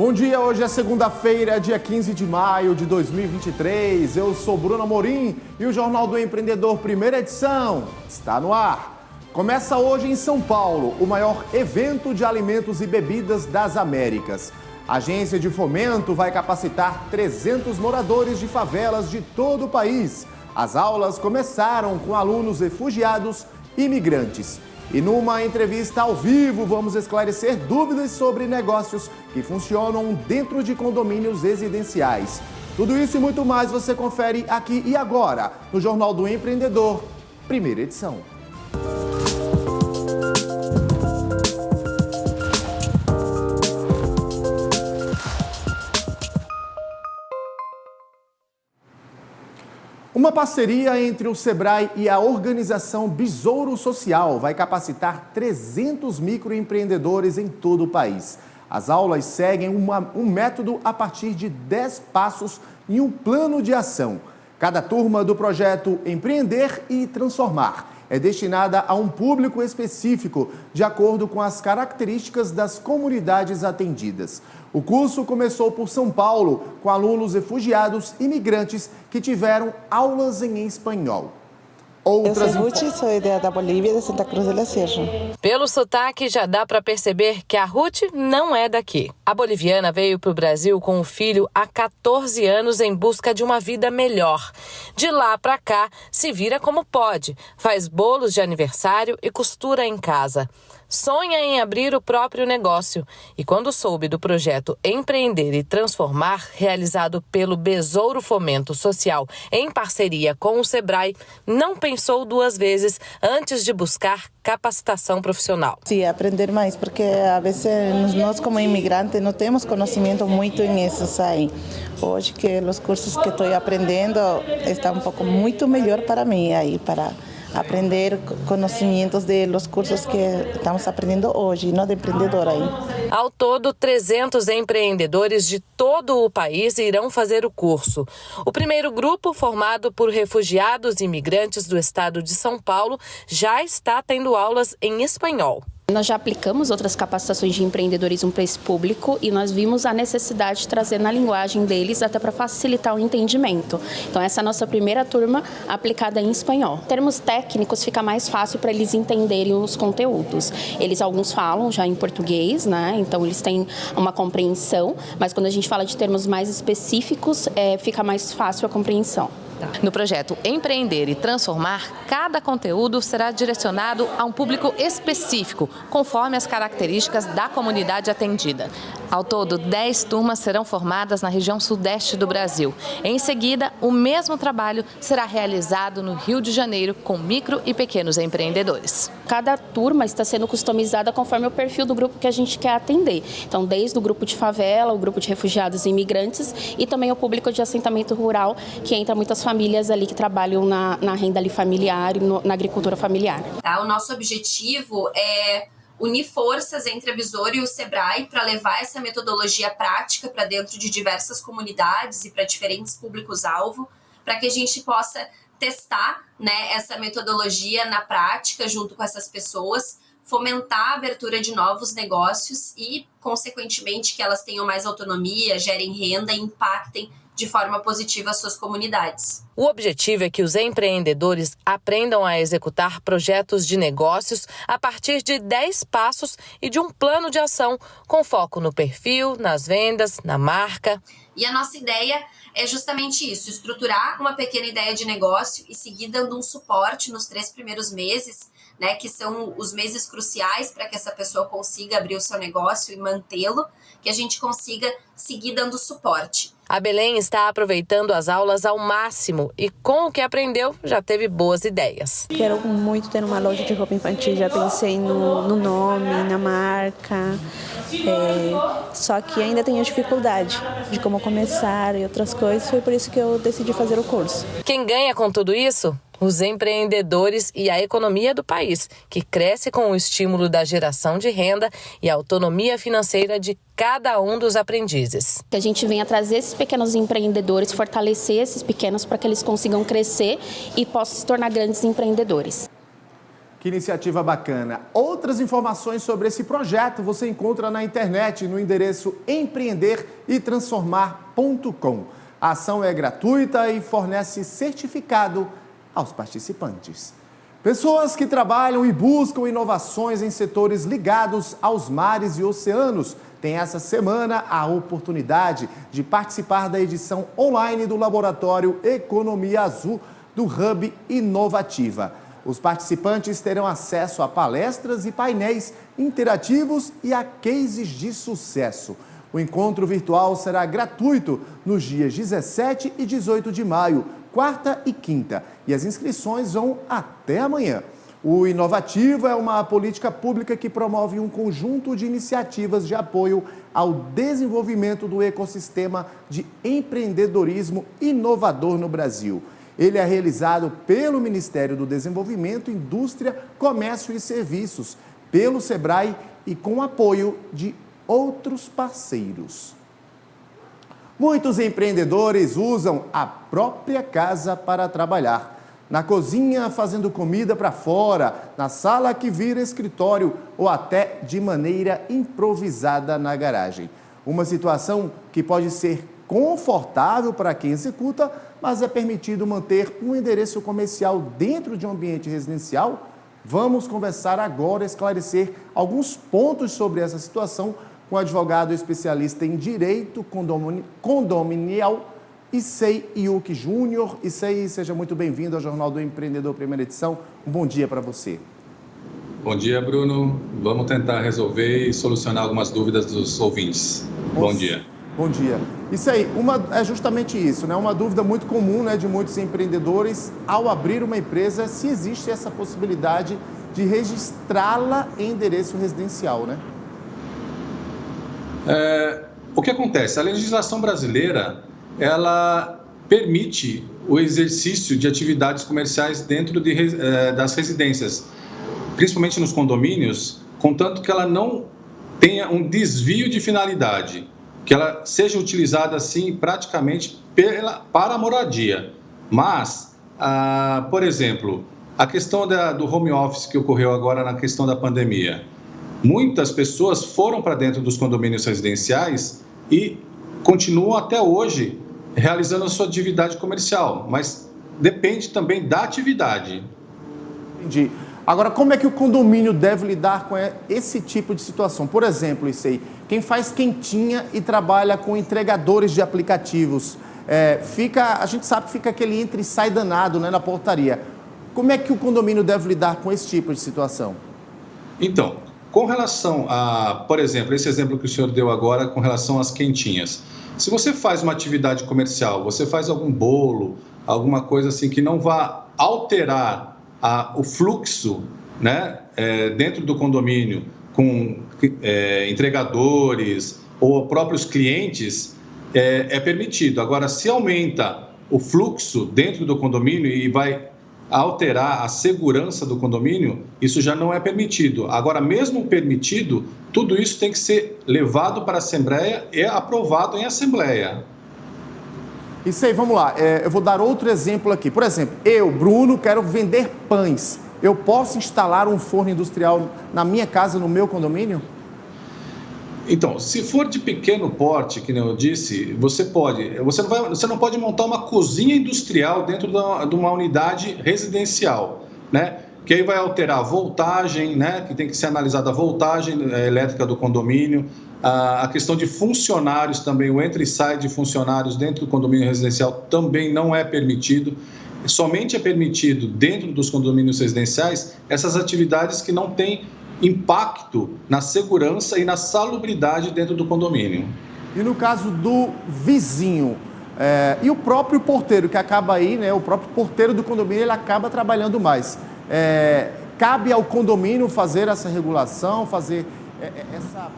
Bom dia, hoje é segunda-feira, dia 15 de maio de 2023. Eu sou Bruno Amorim e o Jornal do Empreendedor, primeira edição, está no ar. Começa hoje em São Paulo, o maior evento de alimentos e bebidas das Américas. A Agência de Fomento vai capacitar 300 moradores de favelas de todo o país. As aulas começaram com alunos refugiados e imigrantes. E numa entrevista ao vivo, vamos esclarecer dúvidas sobre negócios que funcionam dentro de condomínios residenciais. Tudo isso e muito mais você confere aqui e agora, no Jornal do Empreendedor, primeira edição. Uma parceria entre o Sebrae e a organização Besouro Social vai capacitar 300 microempreendedores em todo o país. As aulas seguem um método a partir de 10 passos e um plano de ação. Cada turma do projeto Empreender e Transformar é destinada a um público específico, de acordo com as características das comunidades atendidas. O curso começou por São Paulo, com alunos refugiados e imigrantes que tiveram aulas em espanhol. Eu sou Ruth, sou da Bolívia, de Santa Cruz de la Sierra. Pelo sotaque, já dá para perceber que a Ruth não é daqui. A boliviana veio para o Brasil com o filho há 14 anos em busca de uma vida melhor. De lá para cá, se vira como pode, faz bolos de aniversário e costura em casa. Sonha em abrir o próprio negócio e quando soube do projeto Empreender e Transformar, realizado pelo Besouro Fomento Social em parceria com o Sebrae, não pensou duas vezes antes de buscar capacitação profissional. Sim, aprender mais, porque a vezes nós como imigrantes não temos conhecimento muito nisso aí. Hoje que os cursos que estou aprendendo estão um pouco muito melhor para mim aí, para aprender conhecimentos dos cursos que estamos aprendendo hoje, não de empreendedor aí. Ao todo, 300 empreendedores de todo o país irão fazer o curso. O primeiro grupo, formado por refugiados e imigrantes do estado de São Paulo, já está tendo aulas em espanhol. Nós já aplicamos outras capacitações de empreendedorismo para esse público e nós vimos a necessidade de trazer na linguagem deles até para facilitar o entendimento. Então essa é a nossa primeira turma aplicada em espanhol. Em termos técnicos fica mais fácil para eles entenderem os conteúdos. Alguns falam já em português, né? Então eles têm uma compreensão, mas quando a gente fala de termos mais específicos, fica mais fácil a compreensão. No projeto Empreender e Transformar, cada conteúdo será direcionado a um público específico, conforme as características da comunidade atendida. Ao todo, 10 turmas serão formadas na região sudeste do Brasil. Em seguida, o mesmo trabalho será realizado no Rio de Janeiro com micro e pequenos empreendedores. Cada turma está sendo customizada conforme o perfil do grupo que a gente quer atender. Então, desde o grupo de favela, o grupo de refugiados e imigrantes e também o público de assentamento rural, que entra muitas famílias ali que trabalham na renda ali familiar e na agricultura familiar. O nosso objetivo é unir forças entre a Besouro e o Sebrae para levar essa metodologia prática para dentro de diversas comunidades e para diferentes públicos-alvo, para que a gente possa testar, né, essa metodologia na prática junto com essas pessoas, fomentar a abertura de novos negócios e, consequentemente, que elas tenham mais autonomia, gerem renda e impactem de forma positiva as suas comunidades. O objetivo é que os empreendedores aprendam a executar projetos de negócios a partir de 10 passos e de um plano de ação, com foco no perfil, nas vendas, na marca. E a nossa ideia é justamente isso, estruturar uma pequena ideia de negócio e seguir dando um suporte nos 3 primeiros meses, né, que são os meses cruciais para que essa pessoa consiga abrir o seu negócio e mantê-lo, que a gente consiga seguir dando suporte. A Belém está aproveitando as aulas ao máximo e, com o que aprendeu, já teve boas ideias. Quero muito ter uma loja de roupa infantil, já pensei no nome, na marca, só que ainda tenho dificuldade de como começar e outras coisas, foi por isso que eu decidi fazer o curso. Quem ganha com tudo isso? Os empreendedores e a economia do país, que cresce com o estímulo da geração de renda e a autonomia financeira de cada um dos aprendizes. A gente vem a trazer esses pequenos empreendedores, fortalecer esses pequenos para que eles consigam crescer e possam se tornar grandes empreendedores. Que iniciativa bacana. Outras informações sobre esse projeto você encontra na internet no endereço empreenderitransformar.com. A ação é gratuita e fornece certificado aos participantes. Pessoas que trabalham e buscam inovações em setores ligados aos mares e oceanos têm essa semana a oportunidade de participar da edição online do Laboratório Economia Azul do Hub Inovativa. Os participantes terão acesso a palestras e painéis interativos e a cases de sucesso. O encontro virtual será gratuito nos dias 17 e 18 de maio, quarta e quinta, e as inscrições vão até amanhã. O Inovativa é uma política pública que promove um conjunto de iniciativas de apoio ao desenvolvimento do ecossistema de empreendedorismo inovador no Brasil. Ele é realizado pelo Ministério do Desenvolvimento, Indústria, Comércio e Serviços, pelo SEBRAE e com apoio de outros parceiros. Muitos empreendedores usam a própria casa para trabalhar. Na cozinha, fazendo comida para fora, na sala que vira escritório ou até de maneira improvisada na garagem. Uma situação que pode ser confortável para quem executa, mas é permitido manter um endereço comercial dentro de um ambiente residencial? Vamos conversar agora, esclarecer alguns pontos sobre essa situação com o advogado especialista em Direito Condominial, Issei Yuki Júnior. Issei, seja muito bem-vindo ao Jornal do Empreendedor, primeira edição. Um bom dia para você. Bom dia, Bruno. Vamos tentar resolver e solucionar algumas dúvidas dos ouvintes. Bom dia. Bom dia. Isso aí, é justamente isso, né? Uma dúvida muito comum, né, de muitos empreendedores ao abrir uma empresa, se existe essa possibilidade de registrá-la em endereço residencial, né? O que acontece? A legislação brasileira, ela permite o exercício de atividades comerciais dentro das residências, principalmente nos condomínios, contanto que ela não tenha um desvio de finalidade, que ela seja utilizada, assim, praticamente para a moradia. Mas, por exemplo, a questão do home office que ocorreu agora na questão da pandemia. Muitas pessoas foram para dentro dos condomínios residenciais e continuam até hoje realizando a sua atividade comercial, mas depende também da atividade. Entendi. Agora, como é que o condomínio deve lidar com esse tipo de situação? Por exemplo, isso aí, quem faz quentinha e trabalha com entregadores de aplicativos, a gente sabe que fica aquele entra e sai danado, né, na portaria. Como é que o condomínio deve lidar com esse tipo de situação? Então, com relação a, por exemplo, esse exemplo que o senhor deu agora com relação às quentinhas. Se você faz uma atividade comercial, você faz algum bolo, alguma coisa assim que não vá alterar o fluxo, né, dentro do condomínio, com entregadores ou próprios clientes, é permitido. Agora, se aumenta o fluxo dentro do condomínio e vai alterar a segurança do condomínio, isso já não é permitido. Agora, mesmo permitido, tudo isso tem que ser levado para a Assembleia e aprovado em Assembleia. Isso aí, vamos lá. Eu vou dar outro exemplo aqui. Por exemplo, eu, Bruno, quero vender pães. Eu posso instalar um forno industrial na minha casa, no meu condomínio? Então, se for de pequeno porte, que eu disse, você pode. Você não pode montar uma cozinha industrial dentro de uma unidade residencial, né? Que aí vai alterar a voltagem, né? Que tem que ser analisada a voltagem elétrica do condomínio, a questão de funcionários também, o entra e sai de funcionários dentro do condomínio residencial também não é permitido. Somente é permitido dentro dos condomínios residenciais essas atividades que não têm impacto na segurança e na salubridade dentro do condomínio. E no caso do vizinho, e o próprio porteiro que acaba aí, né? O próprio porteiro do condomínio, ele acaba trabalhando mais. Cabe ao condomínio fazer essa regulação, fazer essa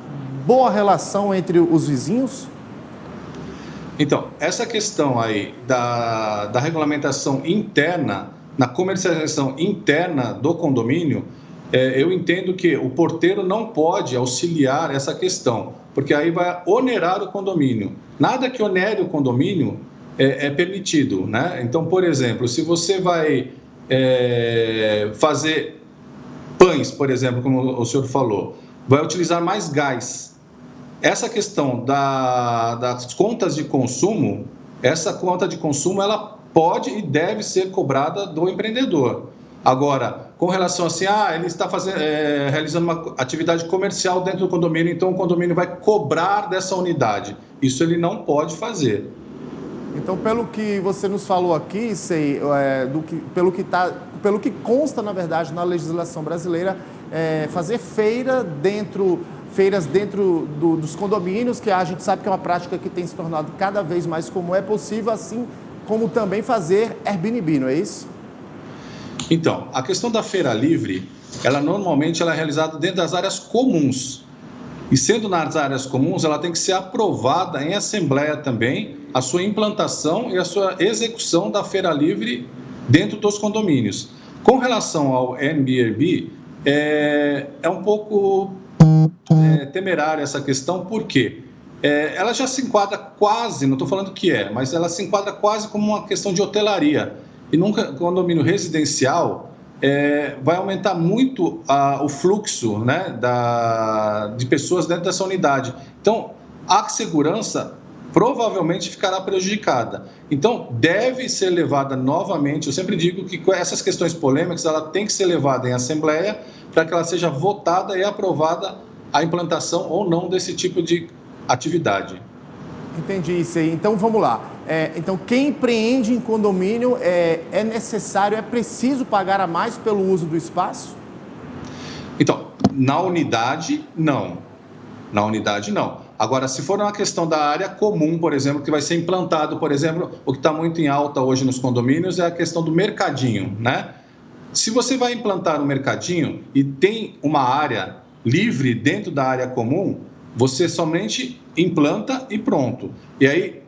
boa relação entre os vizinhos? Então, essa questão aí da regulamentação interna, na comercialização interna do condomínio, eu entendo que o porteiro não pode auxiliar essa questão, porque aí vai onerar o condomínio. Nada que onere o condomínio é permitido, né? Então, por exemplo, se você vai fazer pães, por exemplo, como o senhor falou, vai utilizar mais gás. Essa questão das contas de consumo, essa conta de consumo, ela pode e deve ser cobrada do empreendedor. Agora, com relação assim, ele está realizando uma atividade comercial dentro do condomínio, então o condomínio vai cobrar dessa unidade. Isso ele não pode fazer. Então, pelo que você nos falou aqui, pelo que consta, na verdade, na legislação brasileira, fazer feiras dentro dos condomínios, que a gente sabe que é uma prática que tem se tornado cada vez mais comum, é possível, assim como também fazer Airbnb, não é isso? Então, a questão da feira livre, normalmente ela é realizada dentro das áreas comuns. E sendo nas áreas comuns, ela tem que ser aprovada em assembleia também, a sua implantação e a sua execução da feira livre dentro dos condomínios. Com relação ao Airbnb, é um pouco temerária essa questão, por quê? Ela já se enquadra quase, não estou falando que mas ela se enquadra quase como uma questão de hotelaria. E num condomínio residencial, vai aumentar muito o fluxo, né, de pessoas dentro dessa unidade. Então, a segurança provavelmente ficará prejudicada. Então, deve ser levada novamente, eu sempre digo que essas questões polêmicas, ela tem que ser levada em assembleia para que ela seja votada e aprovada a implantação ou não desse tipo de atividade. Entendi isso aí. Então, vamos lá. Então, quem empreende em condomínio, é necessário, é preciso pagar a mais pelo uso do espaço? Então, na unidade, não. Na unidade, não. Agora, se for uma questão da área comum, por exemplo, que vai ser implantado, por exemplo, o que está muito em alta hoje nos condomínios é a questão do mercadinho, né? Se você vai implantar um mercadinho e tem uma área livre dentro da área comum, você somente implanta e pronto. E aí,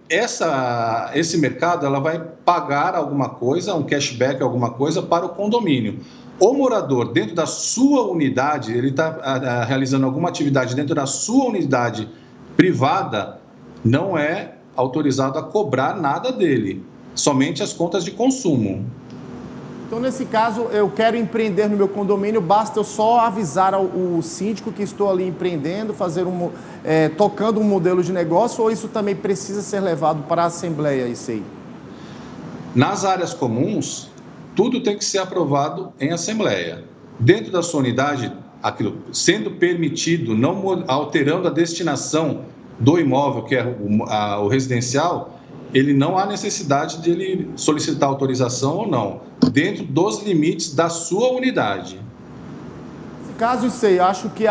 esse mercado, ela vai pagar alguma coisa, um cashback, alguma coisa para o condomínio. O morador, dentro da sua unidade, ele está realizando alguma atividade dentro da sua unidade privada, não é autorizado a cobrar nada dele, somente as contas de consumo. Então, nesse caso, eu quero empreender no meu condomínio, basta eu só avisar o síndico que estou ali empreendendo, tocando um modelo de negócio, ou isso também precisa ser levado para a Assembleia, isso aí? Nas áreas comuns, tudo tem que ser aprovado em Assembleia. Dentro da sua unidade, aquilo sendo permitido, não alterando a destinação do imóvel, que é o residencial, ele não há necessidade de ele solicitar autorização ou não, dentro dos limites da sua unidade. Nesse caso, isso aí, eu acho que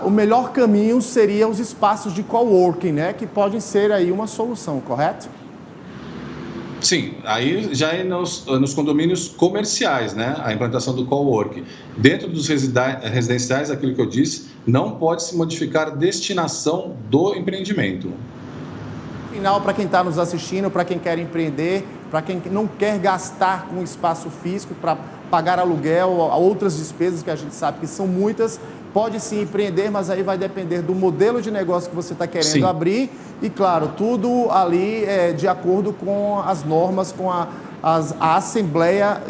o melhor caminho seria os espaços de coworking, né? Que podem ser aí uma solução, correto? Sim, aí já é nos condomínios comerciais, né? A implantação do coworking. Dentro dos residenciais, aquilo que eu disse, não pode se modificar a destinação do empreendimento. Final, para quem está nos assistindo, para quem quer empreender, para quem não quer gastar com espaço físico para pagar aluguel, outras despesas que a gente sabe que são muitas, pode sim empreender, mas aí vai depender do modelo de negócio que você está querendo abrir e, claro, tudo ali de acordo com as normas, com a assembleia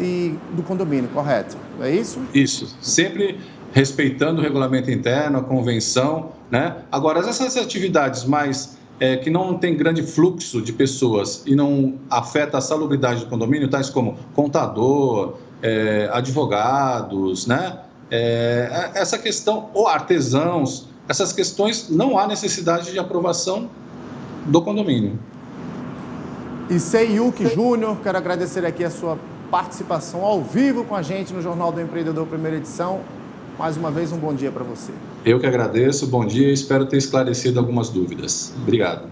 do condomínio, correto? É isso? Isso, sempre respeitando o regulamento interno, a convenção, né? Agora, essas atividades mais que não tem grande fluxo de pessoas e não afeta a salubridade do condomínio, tais como contador, advogados, né? Essa questão, ou artesãos, essas questões não há necessidade de aprovação do condomínio. Issei Yuki Júnior, quero agradecer aqui a sua participação ao vivo com a gente no Jornal do Empreendedor, primeira edição. Mais uma vez, um bom dia para você. Eu que agradeço, bom dia e espero ter esclarecido algumas dúvidas. Obrigado.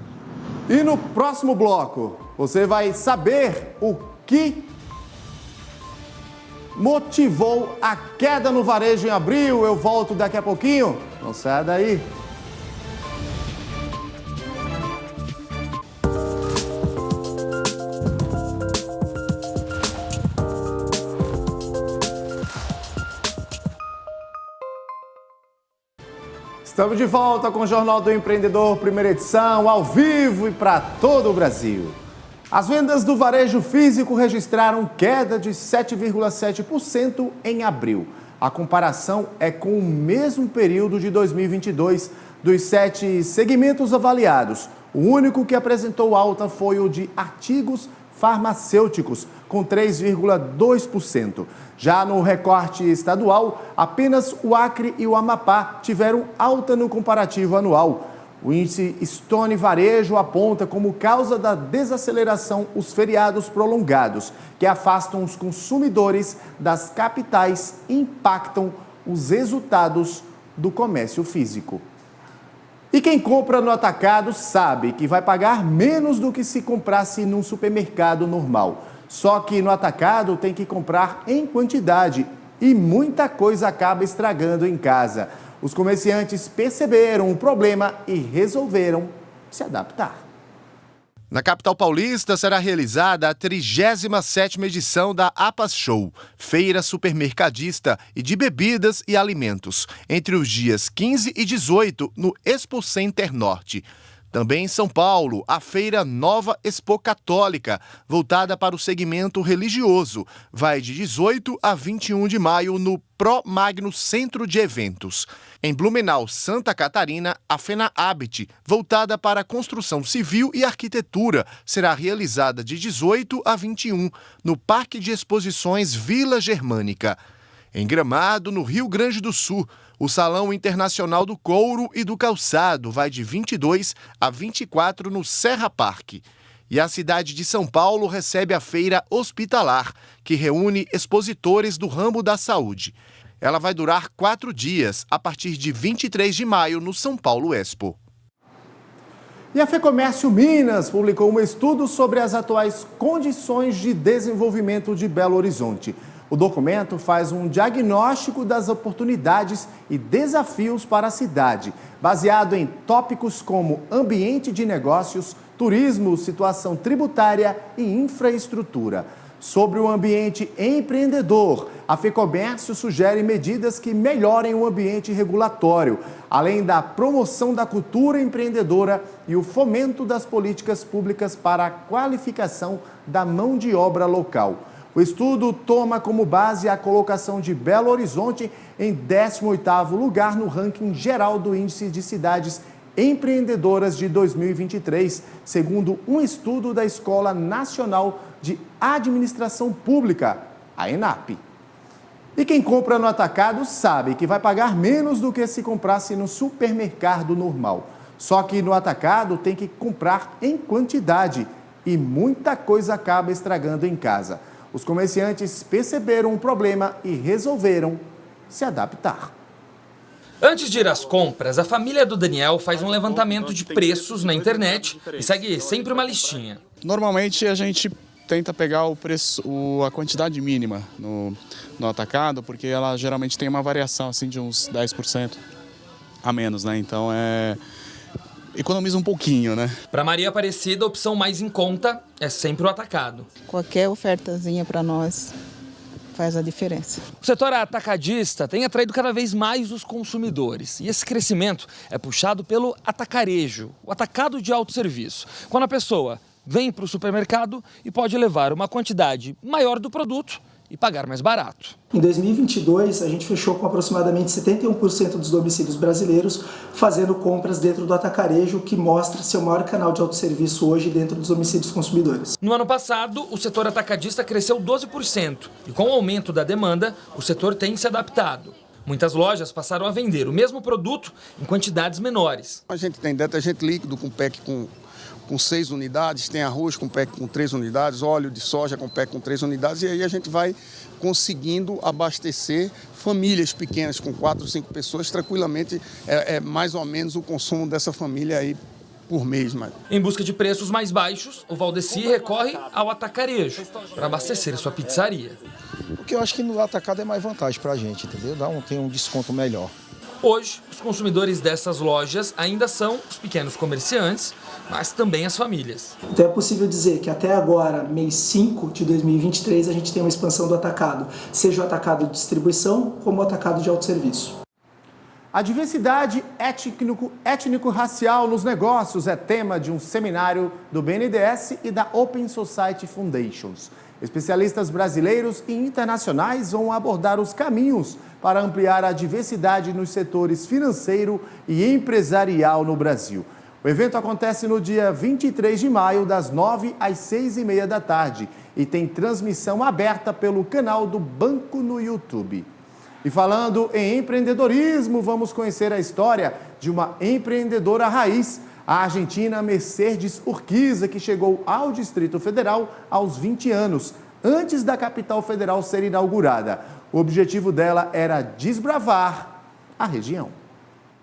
E no próximo bloco, você vai saber o que motivou a queda no varejo em abril. Eu volto daqui a pouquinho. Não saia daí. Estamos de volta com o Jornal do Empreendedor, primeira edição, ao vivo e para todo o Brasil. As vendas do varejo físico registraram queda de 7,7% em abril. A comparação é com o mesmo período de 2022. Dos 7 segmentos avaliados, o único que apresentou alta foi o de artigos farmacêuticos, com 3,2%. Já no recorte estadual, apenas o Acre e o Amapá tiveram alta no comparativo anual. O índice Stone Varejo aponta como causa da desaceleração os feriados prolongados, que afastam os consumidores das capitais e impactam os resultados do comércio físico. E quem compra no atacado sabe que vai pagar menos do que se comprasse num supermercado normal. Só que no atacado tem que comprar em quantidade e muita coisa acaba estragando em casa. Os comerciantes perceberam o problema e resolveram se adaptar. Na capital paulista será realizada a 37ª edição da APAS Show, feira supermercadista e de bebidas e alimentos, entre os dias 15 e 18 no Expo Center Norte. Também em São Paulo, a feira Nova Expo Católica, voltada para o segmento religioso, vai de 18 a 21 de maio no Pro Magno Centro de Eventos. Em Blumenau, Santa Catarina, a FENAABIT, voltada para a construção civil e arquitetura, será realizada de 18 a 21 no Parque de Exposições Vila Germânica. Em Gramado, no Rio Grande do Sul, o Salão Internacional do Couro e do Calçado vai de 22 a 24 no Serra Parque. E a cidade de São Paulo recebe a Feira Hospitalar, que reúne expositores do ramo da saúde. Ela vai durar 4 dias, a partir de 23 de maio, no São Paulo Expo. E a FEComércio Minas publicou um estudo sobre as atuais condições de desenvolvimento de Belo Horizonte. O documento faz um diagnóstico das oportunidades e desafios para a cidade, baseado em tópicos como ambiente de negócios, turismo, situação tributária e infraestrutura. Sobre o ambiente empreendedor, a FEComércio sugere medidas que melhorem o ambiente regulatório, além da promoção da cultura empreendedora e o fomento das políticas públicas para a qualificação da mão de obra local. O estudo toma como base a colocação de Belo Horizonte em 18º lugar no ranking geral do Índice de Cidades Empreendedoras de 2023, segundo um estudo da Escola Nacional de Administração Pública, a ENAP. E quem compra no atacado sabe que vai pagar menos do que se comprasse no supermercado normal. Só que no atacado tem que comprar em quantidade e muita coisa acaba estragando em casa. Os comerciantes perceberam o problema e resolveram se adaptar. Antes de ir às compras, a família do Daniel faz um levantamento de preços na internet e segue sempre uma listinha. Normalmente a gente tenta pegar o preço, a quantidade mínima no atacado, porque ela geralmente tem uma variação assim, de uns 10% a menos, né? Então economiza um pouquinho, né? Para Maria Aparecida, a opção mais em conta é sempre o atacado. Qualquer ofertazinha para nós faz a diferença. O setor atacadista tem atraído cada vez mais os consumidores. E esse crescimento é puxado pelo atacarejo, o atacado de autosserviço. Quando a pessoa vem para o supermercado e pode levar uma quantidade maior do produto e pagar mais barato. Em 2022, a gente fechou com aproximadamente 71% dos domicílios brasileiros fazendo compras dentro do atacarejo, que mostra ser o maior canal de autosserviço hoje dentro dos domicílios consumidores. No ano passado, o setor atacadista cresceu 12% e com o aumento da demanda, o setor tem se adaptado. Muitas lojas passaram a vender o mesmo produto em quantidades menores. A gente tem detergente líquido com pack com 6 unidades, tem arroz com pack com 3 unidades, óleo de soja com pack com 3 unidades, e aí a gente vai conseguindo abastecer famílias pequenas com 4, 5 pessoas tranquilamente, mais ou menos o consumo dessa família aí por mês. Em busca de preços mais baixos, o Valdeci recorre ao atacarejo para abastecer sua pizzaria. Porque eu acho que no atacado é mais vantagem para a gente, entendeu? Tem um desconto melhor. Hoje, os consumidores dessas lojas ainda são os pequenos comerciantes, mas também as famílias. Então é possível dizer que até agora, mês 5 de 2023, a gente tem uma expansão do atacado, seja o atacado de distribuição como o atacado de autosserviço. A diversidade étnico-racial nos negócios é tema de um seminário do BNDES e da Open Society Foundations. Especialistas brasileiros e internacionais vão abordar os caminhos para ampliar a diversidade nos setores financeiro e empresarial no Brasil. O evento acontece no dia 23 de maio, das 9 às 6h30 da tarde, e tem transmissão aberta pelo canal do Banco no YouTube. E falando em empreendedorismo, vamos conhecer a história de uma empreendedora raiz, a argentina Mercedes Urquiza, que chegou ao Distrito Federal aos 20 anos, antes da capital federal ser inaugurada. O objetivo dela era desbravar a região.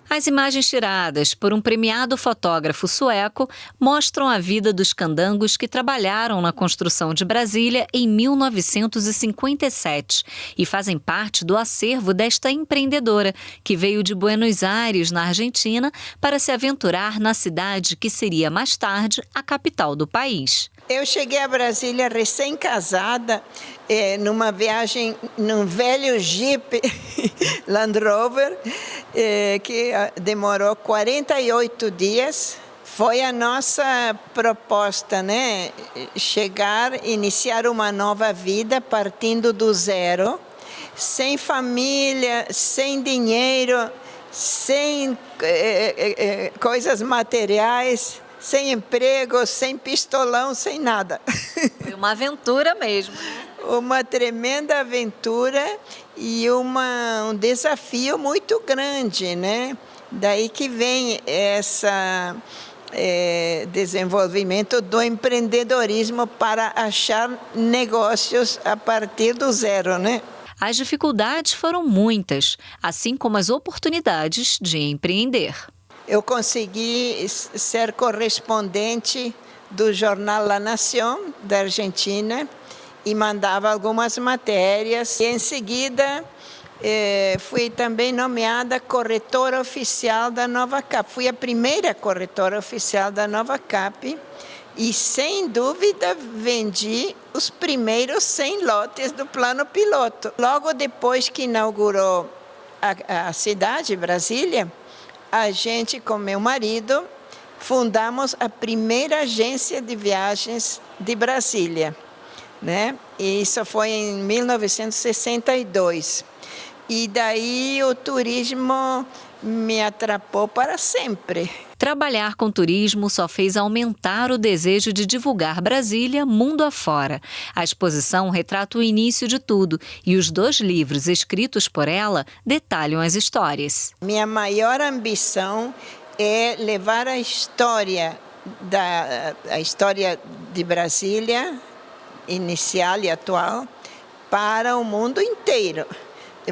As imagens tiradas por um premiado fotógrafo sueco mostram a vida dos candangos que trabalharam na construção de Brasília em 1957 e fazem parte do acervo desta empreendedora, que veio de Buenos Aires, na Argentina, para se aventurar na cidade que seria mais tarde a capital do país. Eu cheguei a Brasília recém-casada, numa viagem num velho Jeep Land Rover, que demorou 48 dias. Foi a nossa proposta, né? Chegar, iniciar uma nova vida partindo do zero, sem família, sem dinheiro, sem coisas materiais, sem emprego, sem pistolão, sem nada. Foi uma aventura mesmo. Uma tremenda aventura e um desafio muito grande, né? Daí que vem esse desenvolvimento do empreendedorismo para achar negócios a partir do zero, né? As dificuldades foram muitas, assim como as oportunidades de empreender. Eu consegui ser correspondente do jornal La Nación, da Argentina, e mandava algumas matérias. E, em seguida, fui também nomeada corretora oficial da Nova Cap. Fui a primeira corretora oficial da Nova Cap e, sem dúvida, vendi os primeiros 100 lotes do plano piloto. Logo depois que inaugurou a cidade, Brasília, a gente, com meu marido, fundamos a primeira agência de viagens de Brasília, né? E isso foi em 1962. E daí o turismo me atrapou para sempre. Trabalhar com turismo só fez aumentar o desejo de divulgar Brasília mundo afora. A exposição retrata o início de tudo e os 2 livros escritos por ela detalham as histórias. Minha maior ambição é levar a história de Brasília, inicial e atual, para o mundo inteiro.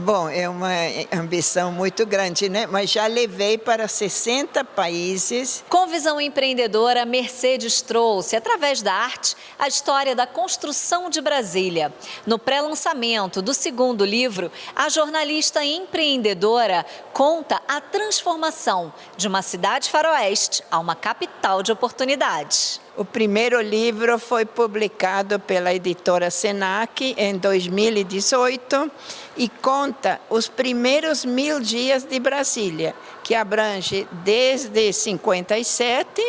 Bom, é uma ambição muito grande, né? Mas já levei para 60 países. Com visão empreendedora, Mercedes trouxe, através da arte, a história da construção de Brasília. No pré-lançamento do 2º livro, a jornalista empreendedora conta a transformação de uma cidade faroeste a uma capital de oportunidades. O primeiro livro foi publicado pela editora Senac em 2018 e conta os primeiros 1000 dias de Brasília, que abrange desde 57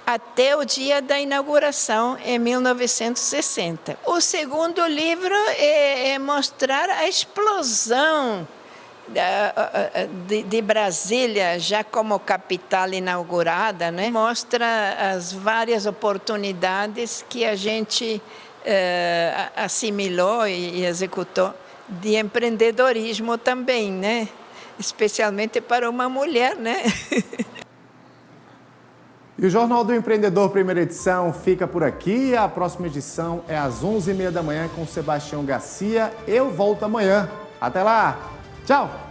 até o dia da inauguração em 1960. O segundo livro é mostrar a explosão de Brasília, já como capital inaugurada, né? Mostra as várias oportunidades que a gente assimilou e executou de empreendedorismo também, né? Especialmente para uma mulher, né? E o Jornal do Empreendedor, primeira edição, fica por aqui. A próxima edição é às 11h30 da manhã com Sebastião Garcia. Eu volto amanhã. Até lá! Tchau!